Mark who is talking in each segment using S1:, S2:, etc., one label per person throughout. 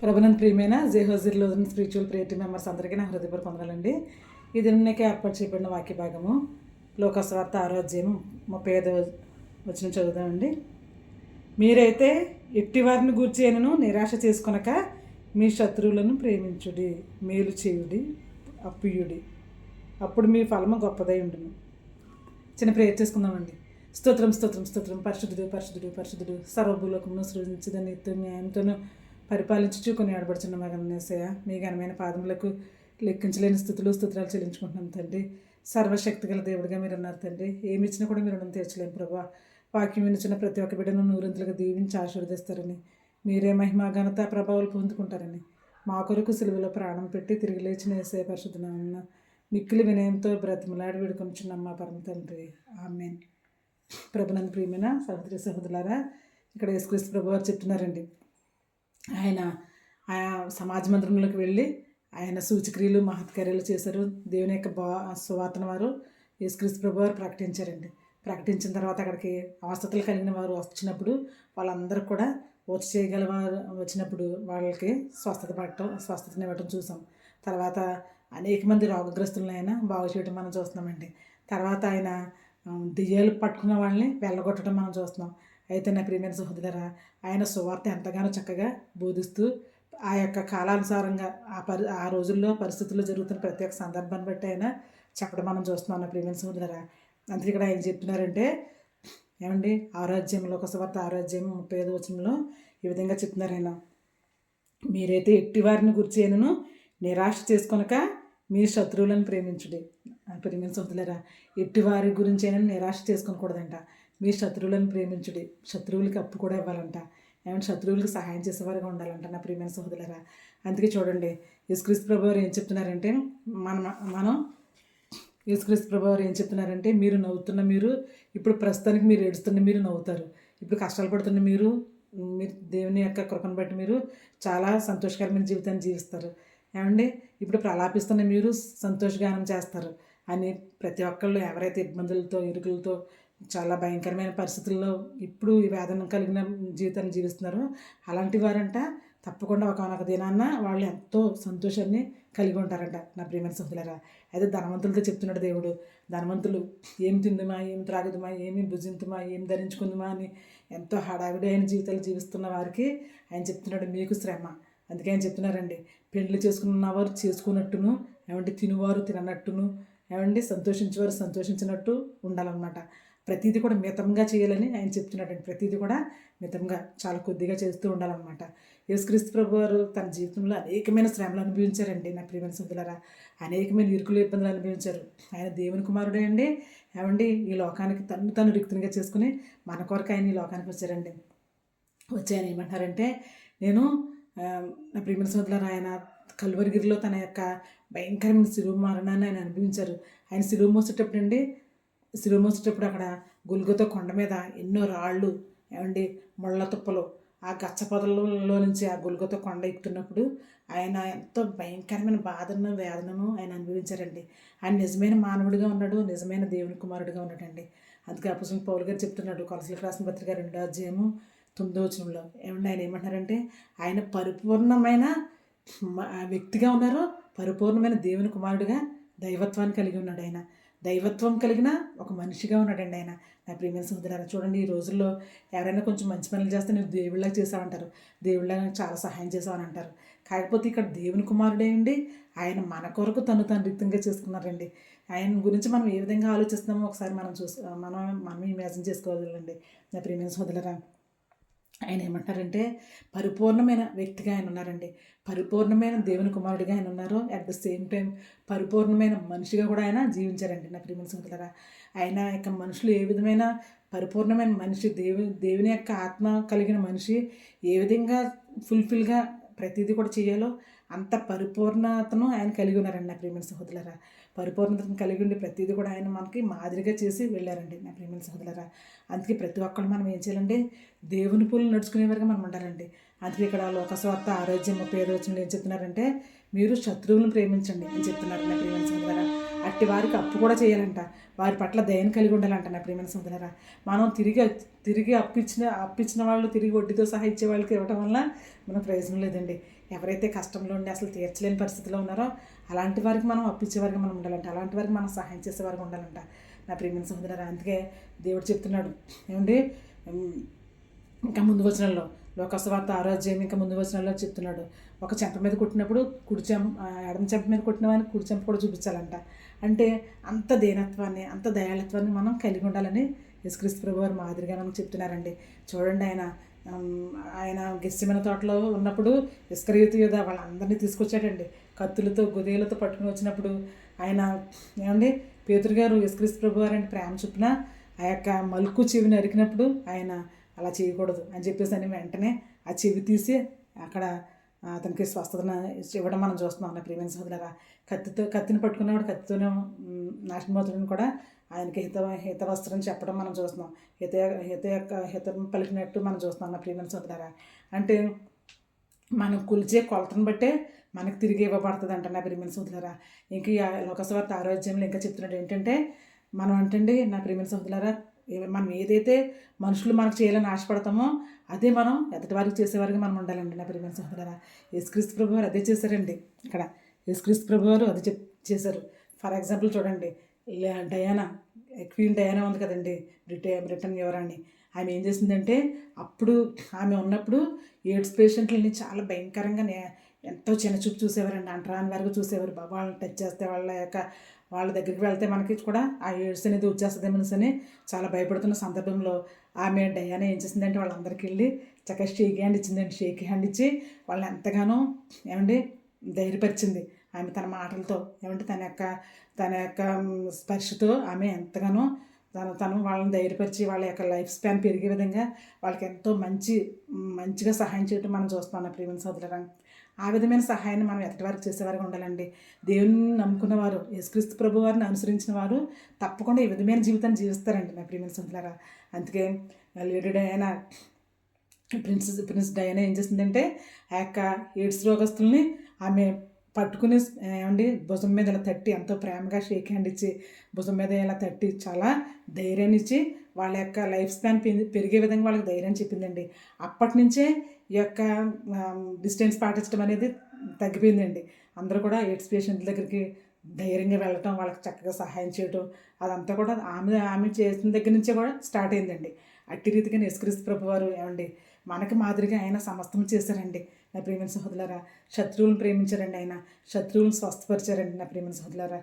S1: ప్రభునంద్ ప్రియమైన జేహోజిర్లో spiritual prayer team members అందరికీ నా హృదయపూర్వక వందనాలండి. ఈ దినకే ఏర్పాటు చేయబడిన వాక్య భాగము లోకస్వార్త 6వ అధ్యాయం 35వ వచనం చదువుదామండి. మీరైతే ఎట్టివారిని గూర్చి అయినను నిరాశ చేసుకొనక మీ శత్రువులను ప్రేమించుడి, మేలు చేయుడి, అప్పుయుడి, అప్పుడు మీ ఫలము గొప్పదై ఉండును. చిన్న ప్రేయర్ చేసుకుందామండి. స్తోత్రం స్తోత్రం స్తోత్రం. పరిశుద్ధుడు పరిశుద్ధుడు పరిశుద్ధుడు సర్వభూలోకమును సృజించిన నీతో న్యాయంతోనూ పరిపాలించుచు కొన్ని ఆడబడుచున్న మగనేసయ మీ ఘనమైన పాదములకు లెక్కించలేని స్థుతురాలు చెల్లించుకుంటున్నాం తండ్రి. సర్వశక్తి గల దేవుడిగా మీరు ఉన్నారు తండ్రి. ఏమి ఇచ్చినా కూడా మీరు రుణం తీర్చలేము ప్రభా. వాక్యం వినిచిన ప్రతి ఒక్క బిడ్డను నూరంతులుగా దీవించి ఆశీర్వదిస్తారని, మీరే మహిమ ఘనత ప్రభావాలు పొందుకుంటారని, మా కొరకు సిలువలో ప్రాణం పెట్టి తిరిగి లేచిన యేసయ్య పరిశుద్ధ నామమున మిక్కిలి వినయంతో బ్రతిమలాడి వేడుకొంచున్నాం మా పరమ తండ్రి. ఆమేన్. ప్రభునందు ప్రియమైన సహోదరి సహోదరులారా, ఇక్కడ యేసుక్రీస్తు ప్రభు వారు చెప్తున్నారండి. ఆయన సమాజ మందిరంలోకి వెళ్ళి ఆయన సూచక్రియలు మహత్కార్యాలు చేశారు. దేవుని యొక్క సువార్తను వారు యేసుక్రీస్తు ప్రభు వారు ప్రకటించారండి. ప్రకటించిన తర్వాత అక్కడికి అవస్థతలు కలిగిన వారు వచ్చినప్పుడు వాళ్ళందరూ కూడా వచ్చి చేయగల వారు వచ్చినప్పుడు వాళ్ళకి స్వస్థతనివ్వటం చూసాం. తర్వాత అనేక మంది రోగగ్రస్తులను ఆయన బాగు చేయడం మనం చూస్తున్నామండి. తర్వాత ఆయన దెయ్యాలు పట్టుకున్న వాళ్ళని వెళ్ళగొట్టడం మనం చూస్తున్నాం. అయితే నా ప్రియమైన సహోదరులారా, ఆయన సువార్త ఎంతగానో చక్కగా బోధిస్తూ ఆ యొక్క కాలానుసారంగా ఆ రోజుల్లో పరిస్థితుల్లో జరుగుతున్న ప్రతి ఒక్క సందర్భాన్ని బట్టి ఆయన చెప్పడం మనం చూస్తున్నాం. నా ప్రియమైన సహోదరులారా, అందుకే ఇక్కడ ఆయన చెప్తున్నారంటే ఏమండి, ఆరోగ్యంలో ఒక సువార్త 6:35 వచనంలో ఈ విధంగా చెప్తున్నారు ఆయన. మీరైతే ఎట్టివారిని గురించి అయినను నిరాశ చేసుకొనక మీ శత్రువులను ప్రేమించుడి. ప్రియమైన సహోదరులారా, ఎట్టివారి గురించి అయినా నిరాశ చేసుకోకూడదంట. మీ శత్రువులను ప్రేమించుడి. శత్రువులకి అప్పు కూడా ఇవ్వాలంట. ఏమంటే శత్రువులకు సహాయం చేసేవారుగా ఉండాలంట నా ప్రియమైన సహోదరులారా. అందుకే చూడండి, యేసుక్రీస్తు ప్రభువారు ఏం చెప్తున్నారంటే మనం యేసుక్రీస్తు ప్రభువారు ఏం చెప్తున్నారంటే, మీరు నవ్వుతున్న మీరు ఇప్పుడు ప్రస్తుతానికి మీరు ఏడుస్తున్న మీరు నవ్వుతారు. ఇప్పుడు కష్టాలు పడుతున్న మీరు దేవుని యొక్క కృపను బట్టి మీరు చాలా సంతోషకరమైన జీవితాన్ని జీవిస్తారు. ఏమండి, ఇప్పుడు ప్రలాపిస్తున్న మీరు సంతోషగానం చేస్తారు అని ప్రతి ఒక్కళ్ళు ఎవరైతే ఇబ్బందులతో ఇరుకులతో చాలా భయంకరమైన పరిస్థితుల్లో ఇప్పుడు ఈ వేదన కలిగిన జీవితాన్ని జీవిస్తున్నారో అలాంటి వారంట తప్పకుండా ఒకనొక దినాన్న వాళ్ళు ఎంతో సంతోషాన్ని కలిగి ఉంటారంట నా ప్రియమైన సహోదరులారా. అయితే ధనవంతులతో చెప్తున్నాడు దేవుడు, ధనవంతులు ఏం తిందుమా, ఏం త్రాగుదుమా, ఏమి భుజింతుమా, ఏం ధరించుకుందుమా అని ఎంతో హడావిడి అయిన జీవితాలు జీవిస్తున్న వారికి ఆయన చెప్తున్నాడు, మీకు శ్రమ. అందుకే ఆయన చెప్తున్నారండి, పెళ్లి చేసుకున్నవారు చేసుకున్నట్టును, ఏమంటే తినువారు తిననట్టును, ఏమండి సంతోషించేవారు సంతోషించినట్టు ఉండాలన్నమాట. ప్రతిదీ కూడా మితంగా చేయాలని ఆయన చెప్తున్నాడండి. ప్రతిదీ కూడా మితంగా చాలా కొద్దిగా చేస్తూ ఉండాలన్నమాట. యేసుక్రీస్తు ప్రభు వారు తన జీవితంలో అనేకమైన శ్రమలు అనుభవించారండి నా ప్రియమైన సహోదరులారా. అనేకమైన ఇరుకులు ఇబ్బందులు అనుభవించారు. ఆయన దేవుని కుమారుడే అండి. ఏమండి, ఈ లోకానికి తను రిక్తునిగా చేసుకుని మన కొరకు ఆయన ఈ లోకానికి వచ్చారండి. వచ్చి ఆయన ఏమంటారంటే, నేను నా ప్రియమైన సహోదరులారా, ఆయన కల్వరిగిరిలో తన యొక్క భయంకరమైన శిలువ మరణాన్ని ఆయన అనుభవించారు. ఆయన శిలువ మోసేటప్పుడు అక్కడ గొల్గొతా కొండ మీద ఎన్నో రాళ్ళు, ఏమండి ముళ్ళ తుప్పలు, ఆ గచ్చ పొదలలో నుంచి ఆ గొల్గొతా కొండ ఎక్కుతున్నప్పుడు ఆయన ఎంతో భయంకరమైన బాధను వేదనను ఆయన అనుభవించారండి. ఆయన నిజమైన మానవుడిగా ఉన్నాడు, నిజమైన దేవుని కుమారుడిగా ఉన్నాడండి. అందుకే అపోస్తలుడైన పౌలు గారు చెప్తున్నాడు కొలస్సీయులకు రాసిన పత్రిక 2వ అధ్యాయము 9వ వచనంలో. ఏమండి, ఆయన ఏమంటారంటే, ఆయన పరిపూర్ణమైన వ్యక్తిగా ఉన్నారు, పరిపూర్ణమైన దేవుని కుమారుడిగా దైవత్వాన్ని కలిగి ఉన్నాడు. ఆయన దైవత్వం కలిగిన ఒక మనిషిగా ఉన్నాడండి ఆయన. నా ప్రియమైన సహోదరులారా, చూడండి, ఈ రోజుల్లో ఎవరైనా కొంచెం మంచి పనులు చేస్తే నువ్వు దేవుళ్ళగా చేసావంటారు, దేవుళ్ళగా చాలా సహాయం చేసావని అంటారు. కాకపోతే ఇక్కడ దేవుని కుమారుడే అండి. ఆయన మన కొరకు తను రిక్తంగా చేసుకున్నారండి. ఆయన గురించి మనం ఏ విధంగా ఆలోచిస్తున్నామో ఒకసారి మనం ఇమాజిన్ చేసుకోవాలండి నా ప్రియమైన సహోదరులారా. ఆయన ఏమంటారంటే, పరిపూర్ణమైన వ్యక్తిగా ఆయన ఉన్నారండి. పరిపూర్ణమైన దేవుని కుమారుడిగా ఆయన ఉన్నారు. అట్ ద సేమ్ టైం పరిపూర్ణమైన మనిషిగా కూడా ఆయన జీవించారండి నా ప్రియమైన సహోదరులారా. ఆయన యొక్క మనుషులు ఏ విధమైన పరిపూర్ణమైన మనిషి, దేవుని యొక్క ఆత్మ కలిగిన మనిషి ఏ విధంగా ఫుల్ఫిల్గా ప్రతిదీ కూడా చేయాలో అంత పరిపూర్ణతను ఆయన కలిగి ఉన్నారండి నా ప్రియమైన సహోదరులారా. పరిపూర్ణతను కలిగి ఉండి ప్రతిదీ కూడా ఆయన మనకి మాదిరిగా చేసి వెళ్ళారండి నా ప్రియమైన సహోదరులారా. అందుకే ప్రతి ఒక్కళ్ళు మనం ఏం చేయాలంటే, దేవుని పూలు నడుచుకునే వరకు మనం ఉండాలండి. అందుకే ఇక్కడ లోకస్వార్త 6:35 ఏం చెప్తున్నారంటే, మీరు శత్రువులను ప్రేమించండి అని చెప్తున్నారు నా ప్రియమైన సహోదరులారా. అట్టి వారికి అప్పు కూడా చేయాలంట, వారి పట్ల దయను కలిగి ఉండాలంట. నా ప్రియమైన సోదరులారా, మనం తిరిగి అప్పిచ్చిన వాళ్ళు తిరిగి వడ్డీతో సహా ఇచ్చే వాళ్ళకి ఇవ్వటం వల్ల మనకు ప్రయోజనం లేదండి. ఎవరైతే కష్టంలో ఉండి అసలు తీర్చలేని పరిస్థితిలో ఉన్నారో అలాంటి వారికి మనం అప్పిచ్చే వారికి మనం ఉండాలంట, అలాంటి వారికి మనం సహాయం చేసే వారికి ఉండాలంట. నా ప్రియమైన సోదరులారా, అందుకే దేవుడు చెప్తున్నాడు ఏమండి, ఇంకా ముందు వచనంలో లోకసువార్త 6వ అధ్యాయం ఇంకా ముందు వచనంలో చెప్తున్నాడు, ఒక చెంప మీద కొట్టినప్పుడు ఎడమ చెంప మీద కొట్టిన వాడిని కుడి చెంప కూడా చూపించాలంట. అంటే అంత దీనత్వాన్ని, అంత దయాళత్వాన్ని మనం కలిగి ఉండాలని యేసుక్రీస్తు ప్రభు వారు మాదిరిగా మనకు చెప్తున్నారండి. చూడండి, ఆయన గెస్సిమన తోటలో ఉన్నప్పుడు ఇస్కరియోతు యూద వాళ్ళందరినీ తీసుకొచ్చాడండి. కత్తులతో గుదేలతో పట్టుకుని వచ్చినప్పుడు ఆయన ఏమండి, పేతురు గారు యేసుక్రీస్తు ప్రభు వారంటే ప్రేమ చొప్పున ఆ యొక్క మలుకు చెవిని అరికినప్పుడు ఆయన అలా చేయకూడదు అని చెప్పేసి అని వెంటనే ఆ చెవి తీసి అక్కడ అతనికి స్వస్థతను ఇవ్వడం మనం చూస్తున్నాం. నా ప్రియమైన సోదరులారా, కత్తిని పట్టుకున్నవాడు కత్తితోనే నాశనమవుతాడని కూడా ఆయనకి హితవస్త్రం చెప్పడం మనం చూస్తున్నాం. హితం పలికినట్టు మనం చూస్తున్నాం. నా ప్రియమైన సోదరులారా, అంటే మనం కొలిచే కొలతను బట్టే మనకు తిరిగి ఇవ్వబడుతుంది అంట. నా ప్రియమైన సోదరులారా, ఇంక లోకసువార్త 6వ అధ్యాయంలో ఇంకా చెప్తున్నాడు ఏంటంటే, మనం అంటండి నా ప్రియమైన సోదరులారా, మనం ఏదైతే మనుషులు మనకు చేయాలని ఆశపడతామో అదే మనం ఎదుటి వారికి చేసేవారికి మనం ఉండాలండి. నా ప్రియమైన సోదరులారా, యేసుక్రీస్తు ప్రభు వారు అదే చేశారండి. ఇక్కడ యేసుక్రీస్తు ప్రభు వారు అది చేశారు. ఫర్ ఎగ్జాంపుల్ చూడండి, క్వీన్ డయానా ఉంది కదండి, బ్రిటన్ యువరాణి. ఆమె ఏం చేసిందంటే, అప్పుడు ఆమె ఉన్నప్పుడు ఎయిడ్స్ పేషెంట్లని చాలా భయంకరంగా ఎంతో చిన్నచూపు చూసేవారండి, అంటరాని వరకు చూసేవారు. వాళ్ళని టచ్ చేస్తే వాళ్ళ దగ్గరికి వెళ్తే మనకి కూడా ఆ ఎయిడ్స్ అనేది వచ్చేస్తుందేమోనని చాలా భయపడుతున్న సందర్భంలో ఆమె డయానా ఏం చేసిందంటే, వాళ్ళందరికీ వెళ్ళి చక్కగా షేక్ హ్యాండ్ ఇచ్చిందండి. షేక్ హ్యాండ్ ఇచ్చి వాళ్ళని ఎంతగానో ఏమండి ధైర్యపరిచింది. ఆమె తన మాటలతో ఏమంటే తన యొక్క స్పర్శతో ఆమె ఎంతగానో తను వాళ్ళని ధైర్యపరిచి వాళ్ళ యొక్క లైఫ్ స్పాన్ పెరిగే విధంగా వాళ్ళకి ఎంతో మంచిగా సహాయం చేయడం మనం చూస్తున్నాం. నా ప్రియమైన సోదరులారా, ఆ విధమైన సహాయాన్ని మనం ఎక్కడి వరకు చేసేవారికి ఉండాలండి. దేవుని నమ్ముకున్న వారు, యేసుక్రీస్తు ప్రభు వారిని అనుసరించిన వారు తప్పకుండా ఈ విధమైన జీవితాన్ని జీవిస్తారండి. నా ప్రియమైన సోదరులారా, అందుకే లేడీ డయానా, ప్రిన్స్ డయానా ఏం చేసిందంటే, ఆ యొక్క ఎయిడ్స్ రోగస్తుల్ని ఆమె పట్టుకుని ఏమండి భుజం మీద ఇలా తట్టి ఎంతో ప్రేమగా షేక్ హ్యాండ్ ఇచ్చి భుజం మీద ఇలా తట్టి చాలా ధైర్యాన్ని ఇచ్చి వాళ్ళ యొక్క లైఫ్ స్పాన్ పెరిగే విధంగా వాళ్ళకి ధైర్యాన్ని చెప్పిందండి. అప్పటి నుంచే ఈ యొక్క డిస్టెన్స్ పాటించడం అనేది తగ్గిపోయిందండి. అందరూ కూడా ఎయిడ్స్ పేషెంట్ల దగ్గరికి ధైర్యంగా వెళ్ళటం, వాళ్ళకి చక్కగా సహాయం చేయటం, అదంతా కూడా ఆమె చేసిన దగ్గర నుంచే కూడా స్టార్ట్ అయిందండి. అట్టి రీతిగా యేసుక్రీస్తు ప్రభు వారు ఏమండి మనకి మాదిరిగా ఆయన సమస్తం చేశారండి. నా ప్రియమైన సహోదరులారా, శత్రువులను ప్రేమించారండి, ఆయన శత్రువులను స్వస్థపరిచారండి. నా ప్రియమైన సహోదరులారా,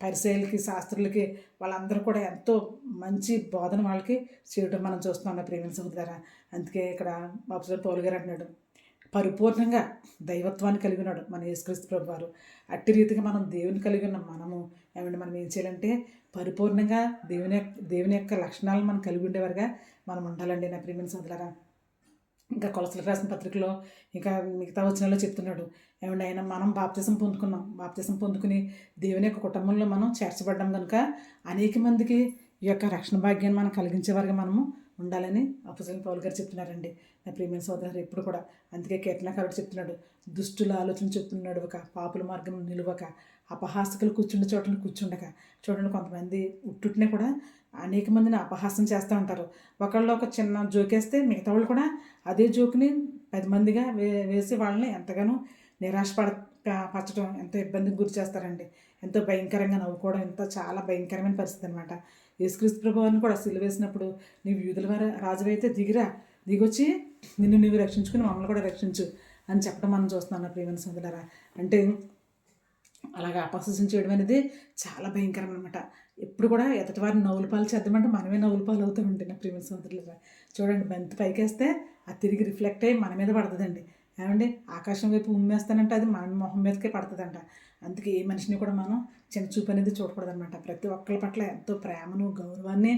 S1: పరిసయ్యులకి శాస్త్రులకి వాళ్ళందరూ కూడా ఎంతో మంచి బోధన వాళ్ళకి చేయడం మనం చూస్తున్నాం. నా ప్రియమైన సహోదరులారా, అందుకే ఇక్కడ అపోస్తలుడైన పౌలు గారు అంటున్నాడు, పరిపూర్ణంగా దైవత్వాన్ని కలిగి ఉన్నాడు మన యేసుక్రీస్తు ప్రభు వారు. అట్టి రీతిగా మనం దేవుని కలిగి ఉన్న మనం ఏం చేయాలంటే, పరిపూర్ణంగా దేవుని యొక్క లక్షణాలను మనం కలిగి ఉండేవారుగా మనం ఉండాలండి. నా ప్రియమైన సహోదరులారా, ఇంకా కొలసలకు రాసిన పత్రికలో ఇంకా మిగతా వచనాల్లో చెప్తున్నాడు ఏమంటే, ఆయన మనం బాప్తిసం పొందుకుని దేవుని యొక్క కుటుంబంలో మనం చేర్చబడ్డాం కనుక అనేక మందికి ఈ యొక్క రక్షణ భాగ్యాన్ని మనం కలిగించేవారుగా మనము ఉండాలని అపోస్తలుడైన పౌలు గారు చెప్తున్నారండి. నా ప్రియమైన సోదరులు ఎప్పుడు కూడా అందుకే కీర్తనకారుడు చెప్తున్నాడు, దుష్టుల ఆలోచన చెప్తున్న నడువక, పాపుల మార్గం నిలువక, అపహాసకులు కూర్చుండే చోటను కూర్చుండక. చూడండి, కొంతమంది ఉట్టునే కూడా అనేక మందిని అపహాసం చేస్తూ ఉంటారు. ఒకళ్ళు ఒక చిన్న జోకేస్తే మిగతా వాళ్ళు కూడా అదే జోక్ని 10 మందిగా వేసి వాళ్ళని ఎంతగానో పరచడం, ఎంతో ఇబ్బందికి గురి చేస్తారండి. ఎంతో భయంకరంగా నవ్వుకోవడం, చాలా భయంకరమైన పరిస్థితి అనమాట. యేసుక్రీస్తు ప్రభువుని కూడా సిలువ వేసినప్పుడు, నీవు యూదుల వారి రాజువైతే దిగొచ్చి నిన్ను నీవు రక్షించుకుని మమ్మల్ని కూడా రక్షించు అని చెప్పడం మనం చూస్తున్నాం. నా ప్రియమైన సోదరులారా, అంటే అలాగా అపహాస్యం చేయడం అనేది చాలా భయంకరం అనమాట. ఎప్పుడు కూడా ఎదుటి వారిని నవ్వుల పాలు చేద్దామంటే మనమే నవ్వుల పాలు అవుతామండి. నా ప్రియమైన సోదరులారా, చూడండి, బంతి పైకేస్తే అది తిరిగి రిఫ్లెక్ట్ అయ్యి మన మీద పడుతుందండి. ఏమండి, ఆకాశం వైపు ఉమ్మేస్తానంటే అది మన మొహం మీదకే పడుతుందంట. అందుకే ఏ మనిషిని కూడా మనం చిన్న చూపు అనేది చూడకూడదనమాట. ప్రతి ఒక్కరి పట్ల ఎంతో ప్రేమను, గౌరవాన్ని,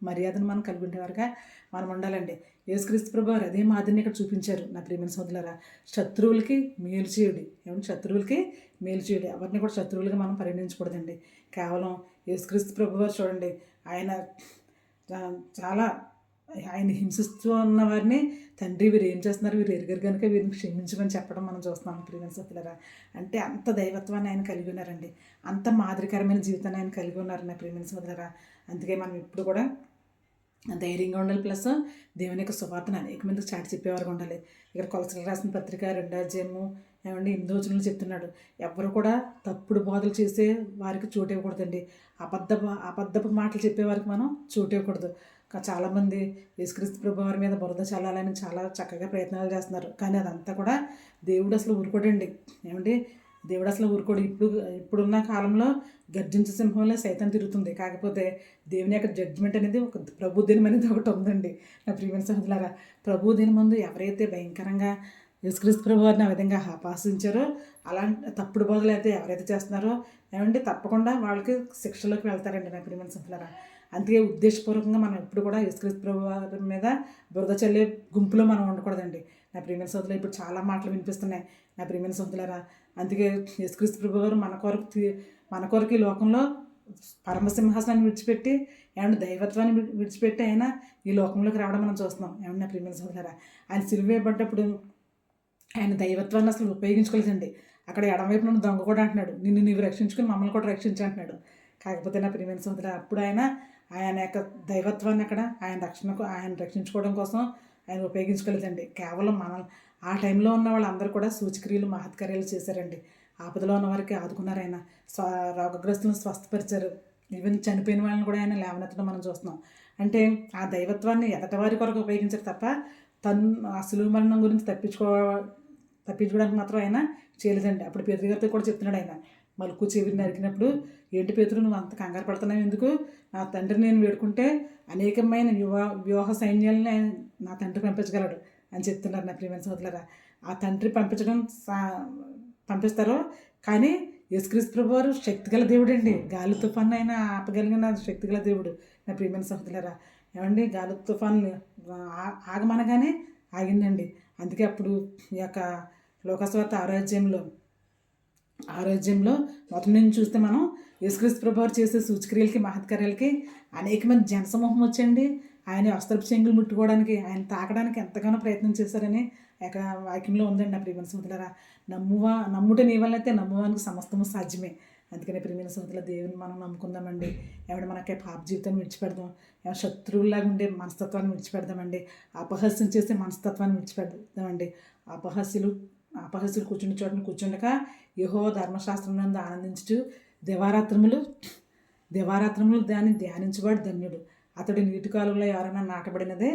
S1: మర్యాదను మనం కలిగి ఉండేవారుగా మనం ఉండాలండి. యేసుక్రీస్తు ప్రభువారు అదే మాదిరిని ఇక్కడ చూపించారు. నా ప్రియమైన సోదరులారా, శత్రువులకి మేలు చేయుడి. శత్రువులకి మేలు చేయుడి. ఎవరిని కూడా శత్రువులుగా మనం పరిగణించకూడదండి. కేవలం యేసుక్రీస్తు ప్రభువారు చూడండి, ఆయన చాలా ఆయన హింసిస్తూ ఉన్న వారిని తండ్రి వీరు ఏం చేస్తున్నారు, వీరు ఎరుగరు కనుక వీరిని క్షమించమని చెప్పడం మనం చూస్తున్నాం ప్రియమైన సోదరులారా. అంటే అంత దైవత్వాన్ని ఆయన కలిగి ఉన్నారండి, అంత మాదిరికరమైన జీవితాన్ని ఆయన కలిగి ఉన్నారు నా ప్రియమైన సోదరులారా. అందుకే మనం ఇప్పుడు కూడా ధైర్యంగా ఉండాలి, ప్లస్ దేవుని యొక్క సువార్తను అనేక మందికి చాటి చెప్పేవారుగా ఉండాలి. ఇక్కడ కొలసలకు రాసిన పత్రిక 2వ అధ్యాయము 8వ వచనంలో చెప్తున్నాడు, ఎవరు కూడా తప్పుడు బోధలు చేసే వారికి చోటు ఇవ్వకూడదండి. అబద్ధపు మాటలు చెప్పేవారికి మనం చోటు ఇవ్వకూడదు. చాలామంది యేసుక్రీస్తు ప్రభు వారి మీద బురద చల్లాలని చాలా చక్కగా ప్రయత్నాలు చేస్తున్నారు, కానీ అదంతా కూడా దేవుడు అసలు ఊరుకోడండి. ఏమండి, దేవుడు అసలు ఊరుకోడు. ఇప్పుడున్న కాలంలో గర్జించే సింహంలో సైతం తిరుగుతుంది. కాకపోతే దేవుని యొక్క జడ్జిమెంట్ అనేది ఒక ప్రభు దినం అనేది ఒకటి ఉందండి నా ప్రియమైన సహోదరులారా. ప్రభు దినం ముందు ఎవరైతే భయంకరంగా యేసుక్రీస్తు ప్రభు వారిని ఆ విధంగా ఆపాసించారో, అలాంటి తప్పుడు బోధలు అయితే ఎవరైతే చేస్తున్నారో ఏమంటే తప్పకుండా వాళ్ళకి శిక్షలోకి వెళ్తారండి నా ప్రియమైన సహోదరులారా. అందుకే ఉద్దేశపూర్వకంగా మనం ఎప్పుడు కూడా యేసుక్రీస్తు ప్రభు వారి మీద బురద చల్లే గుంపులో మనం ఉండకూడదండి నా ప్రియమైన సహోదరులు. ఇప్పుడు చాలా మాటలు వినిపిస్తున్నాయి నా ప్రియమైన సహోదరులారా. అందుకే యేసుక్రీస్తు ప్రభు వారు మన కొరకు ఈ లోకంలో పరమసింహాసనాన్ని విడిచిపెట్టి ఏమన్నా దైవత్వాన్ని విడిచిపెట్టి ఆయన ఈ లోకంలోకి రావడం మనం చూస్తున్నాం. ఏమన్నా ప్రియమైన సహోదరులారా, ఆయన సిలువ వేయబడ్డప్పుడు ఆయన దైవత్వాన్ని అసలు ఉపయోగించుకోలేదండి. అక్కడ ఎడమవైపు నుండి దొంగ కూడా అంటున్నాడు, నిన్ను నీవు రక్షించుకుని మమ్మల్ని కూడా రక్షించు అంటున్నాడు. కాకపోతే నా ప్రియమైన సహోదరులారా, అప్పుడు ఆయన యొక్క దైవత్వాన్ని అక్కడ ఆయన రక్షించుకోవడం కోసం ఆయన ఉపయోగించుకోలేదండి. కేవలం ఆ టైంలో ఉన్న వాళ్ళందరూ కూడా సూచక్రియలు మహత్కార్యాలు చేశారండి. ఆపదలో ఉన్న వారికి ఆదుకున్నారు, ఆయన రోగగ్రస్తులను స్వస్థపరిచారు. ఈవెన్ చనిపోయిన వాళ్ళని కూడా ఆయన లేవనెత్తడం మనం చూస్తున్నాం. అంటే ఆ దైవత్వాన్ని ఎదటి వారి కొరకు ఉపయోగించారు తప్ప ఆ సులువు మరణం గురించి తప్పించుకోవడానికి మాత్రం ఆయన చేయలేదండి. అప్పుడు పేతురు గారితో కూడా చెప్తున్నాడు ఆయన, మలుకు చెవిని నరికినప్పుడు, ఏంటి పేతురు నువ్వు అంత కంగారు పడుతున్నావు ఎందుకు, నా తండ్రిని నేను వేడుకుంటే అనేకమైన వ్యూహ సైన్యాలని ఆయన నా తండ్రి పంపించగలడు అని చెప్తున్నారు నా ప్రియమైన సోదరులారా. ఆ తండ్రి పంపిస్తారో, కానీ యేసుక్రీస్తు ప్రభు వారు శక్తిగల దేవుడు అండి. గాలి తుఫాన్ అయినా ఆపగలిగిన శక్తిగల దేవుడు నా ప్రియమైన సోదరులారా. ఏమండి, గాలి తుఫాన్ ఆగమనగానే ఆగిందండి. అందుకే అప్పుడు ఈ యొక్క లోకస్వార్త ఆరోగ్యంలో మొదటి నుంచి చూస్తే మనం యేసుక్రీస్తు ప్రభు వారు చేసే సూచక్రియలకి మహత్కార్యాలకి అనేక మంది జనసమూహం వచ్చండి ఆయన వస్త్రపు చెంగులు ముట్టుకోవడానికి, ఆయన తాకడానికి ఎంతగానో ప్రయత్నం చేశారని వాక్యంలో ఉందండి నా ప్రియమైన సోదరులారా. నమ్ముట నీ వల్ల అయితే నమ్మువానికి సమస్తము సాధ్యమే. అందుకనే ప్రియమైన సోదరుల దేవుని మనం నమ్ముకుందామండి. ఏమంటే మనకి పాప జీవితాన్ని విడిచిపెడదాం, శత్రువులాగా ఉండే మనస్తత్వాన్ని విడిచిపెడదామండి, అపహాస్యం చేసే మనస్తత్వాన్ని విడిచిపెడదామండి. అపహాస్యులు కూర్చుండే చోటను కూర్చుండక యెహోవా ధర్మశాస్త్రం నందు ఆనందించుచు దివారాత్రములు దాన్ని ధ్యానించువాడు ధన్యుడు. అతడు నీటి కాలువలో ఎవరైనా నాటబడినదే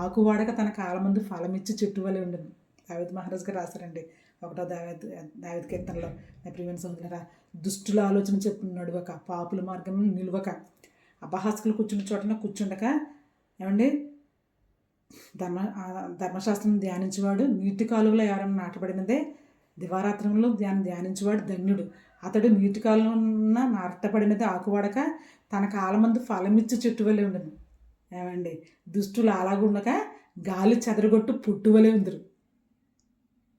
S1: ఆకువాడక తన కాలమందు ఫలమిచ్చి చెట్టు వలె ఉండను. దావీదు మహారాజు గారు రాశారండి 1వ దావీదు కీర్తనలో. నా ప్రియమైన సోదరులారా, దుష్టుల ఆలోచన చెప్పు నడువక, పాపుల మార్గం నిలువక, అపహాస్కులు కూర్చున్న చోటన కూర్చుండక, ఏమండి ధర్మశాస్త్రం ధ్యానించేవాడు నీటి కాలువలో ఎవరైనా నాటబడినదే దివారాత్రంలో ధ్యానించేవాడు ధన్యుడు. అతడు నీటి కాలువన నాటబడినది ఆకువాడక తన కాలమందు ఫలమిచ్చి చెట్టు వలె ఉండను. ఏమండి, దుష్టులు అలాగుండక గాలి చెదరగొట్టు పుట్టు వలె ఉందరు.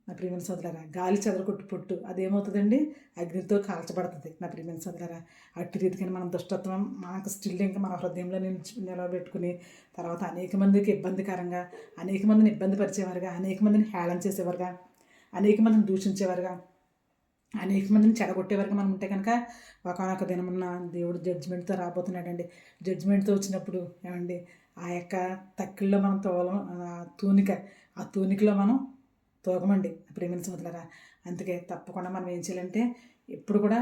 S1: నా ప్రియమైన సోదరులారా, గాలి చెదరగొట్టు పుట్టు అదేమవుతుందండి, అగ్నితో కాల్చబడుతుంది. నా ప్రియమైన సోదరులారా, అట్టి రీతికైనా మనం దుష్టత్వం మనకు స్టిల్ ఇంకా మన హృదయంలో నిలబెట్టుకుని తర్వాత అనేక మందికి ఇబ్బందికరంగా, అనేక మందిని ఇబ్బంది పరిచేవారుగా, అనేక మందిని హేళన చేసేవారుగా, అనేక మందిని దూషించేవారుగా, అనేక మందిని చెడగొట్టేవారుగా మనం ఉంటే కనుక ఒకనొక దినమున్న దేవుడు జడ్జిమెంట్తో రాబోతున్నాడండి. జడ్జిమెంట్తో వచ్చినప్పుడు ఏమండి, ఆ యొక్క తక్కిల్లో మనం ఆ తూనికలో మనం తోగమండి ప్రేమిన సోదరులారా. అందుకే తప్పకుండా మనం ఏం చేయాలంటే ఎప్పుడు కూడా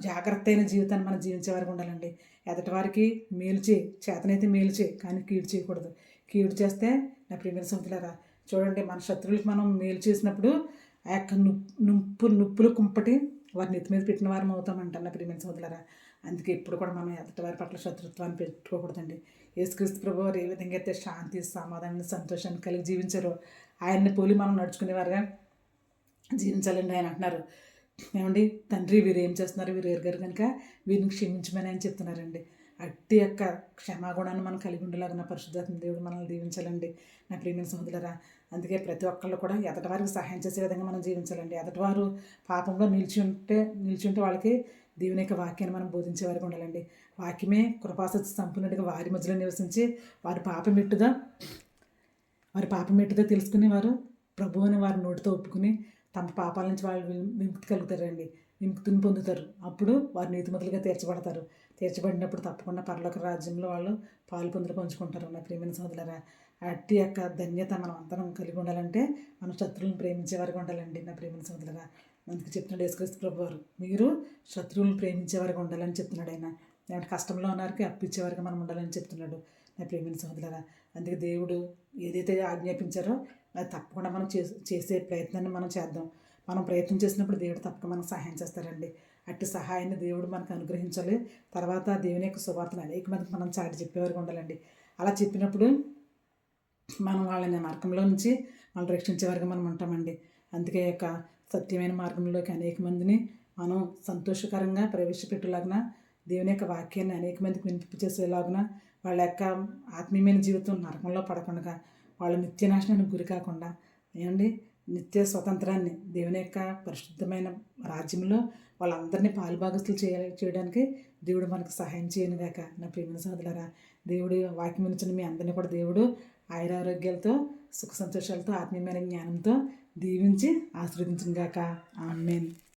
S1: జాగ్రత్త అయిన జీవితాన్ని మనం జీవించే వరకు ఉండాలండి. ఎదటి వారికి మేలు చేయి, చేతనైతే మేలు చేయి, కానీ కీడు చేయకూడదు. కీడు చేస్తే నా ప్రేమిన సోదరులారా, చూడండి, మన శత్రువులకు మనం మేలు చేసినప్పుడు ఆ యొక్క నుప్పులు కుంపటి వారిని ఎత్తి మీద పెట్టిన వారం అవుతామంటారు నా ప్రియమైన సోదరులారా. అందుకే ఇప్పుడు కూడా మనం ఎదుటి వారి పట్ల శత్రుత్వాన్ని పెట్టుకోకూడదండి. యేసుక్రీస్తు ప్రభు వారు ఏ విధంగా అయితే శాంతి, సమాధానాన్ని, సంతోషాన్ని కలిగి జీవించారో ఆయన్ని పోలి మనం నడుచుకునేవారుగా జీవించాలండి. ఆయన అంటున్నారు, ఏమండి, తండ్రి వీరు ఏం చేస్తున్నారు, వీరు ఎరగారు కనుక వీరిని క్షమించమని ఆయన చెప్తున్నారండి. అట్టి యొక్క క్షమాగుణాన్ని మనం కలిగి ఉండేలాగా పరిశుద్ధాత్మ దేవుడు మనల్ని దీవించాలండి నా ప్రియమైన సహోదరులారా. అందుకే ప్రతి ఒక్కళ్ళు కూడా ఎదటివారికి సహాయం చేసే విధంగా మనం జీవించాలండి. ఎదటివారు పాపంలో నిలిచి ఉంటే వాళ్ళకి దేవుని యొక్క వాక్యాన్ని మనం బోధించే వారికి ఉండాలండి. వాక్యమే కృపాసత్య సంపూర్ణుడిగా వారి మధ్యలో నివసించి వారి పాపమెట్టుదో తెలుసుకుని వారు ప్రభువుని వారి నోటితో ఒప్పుకుని తమ పాపాల నుంచి వాళ్ళు విముక్తి కలుగుతారండి, విముక్తిని పొందుతారు. అప్పుడు వారు నీతిమంతులుగా తీర్చబడతారు. తీర్చబడినప్పుడు తప్పకుండా పరలోక రాజ్యంలో వాళ్ళు పాలు పంచుకుంటారు. నా ప్రియమైన సోదరులారా, అట్టి యొక్క ధన్యత మనం అందరం కలిగి ఉండాలంటే మనం శత్రువులను ప్రేమించేవారుగా ఉండాలండి. నా ప్రియమైన సోదరులారా, అందుకు చెప్తున్నాడు యేసుక్రీస్తు ప్రభు వారు, మీరు శత్రువులను ప్రేమించేవారుగా ఉండాలని చెప్తున్నాడు. ఆయన లేదంటే కష్టంలో ఉన్నవారికి అప్పిచ్చేవారుగా మనం ఉండాలని చెప్తున్నాడు. నా ప్రియమైన సోదరులారా, అందుకే దేవుడు ఏదైతే ఆజ్ఞాపించారో అది తప్పకుండా మనం చేసే ప్రయత్నాన్ని మనం చేద్దాం. మనం ప్రయత్నం చేసినప్పుడు దేవుడు తప్పకుండా మనకు సహాయం చేస్తారండి. అట్టి సహాయాన్ని దేవుడు మనకు అనుగ్రహించాలి. తర్వాత దేవుని యొక్క సువార్తను అనేక మందికి మనం చాటి చెప్పేవారుగా ఉండాలండి. అలా చెప్పినప్పుడు మనం వాళ్ళని నరకంలో నుంచి మనం రక్షించేవారుగా మనం ఉంటామండి. అందుకే యొక్క సత్యమైన మార్గంలోకి అనేక మందిని మనం సంతోషకరంగా ప్రవేశపెట్టేలాగిన దేవుని యొక్క వాక్యాన్ని అనేక మందికి వినిపింపు చేసేలాగున వాళ్ళ యొక్క ఆత్మీయమైన జీవితం నరకంలో పడకుండా వాళ్ళ నిత్య నాశనానికి గురి కాకుండా ఏమండి నిత్య స్వతంత్రాన్ని దేవుని యొక్క పరిశుద్ధమైన రాజ్యంలో వాళ్ళందరినీ పాలుభాగస్తులు చేయడానికి దేవుడు మనకు సహాయం చేయను గాక. నా ప్రియమైన సోదరులారా, దేవుడు వాక్యం ఇచ్చిన మీ అందరినీ కూడా దేవుడు ఆయురారోగ్యాలతో సుఖ సంతోషాలతో ఆత్మీయమైన జ్ఞానంతో దీవించి ఆశీర్వదించును గాక. ఆమేన్.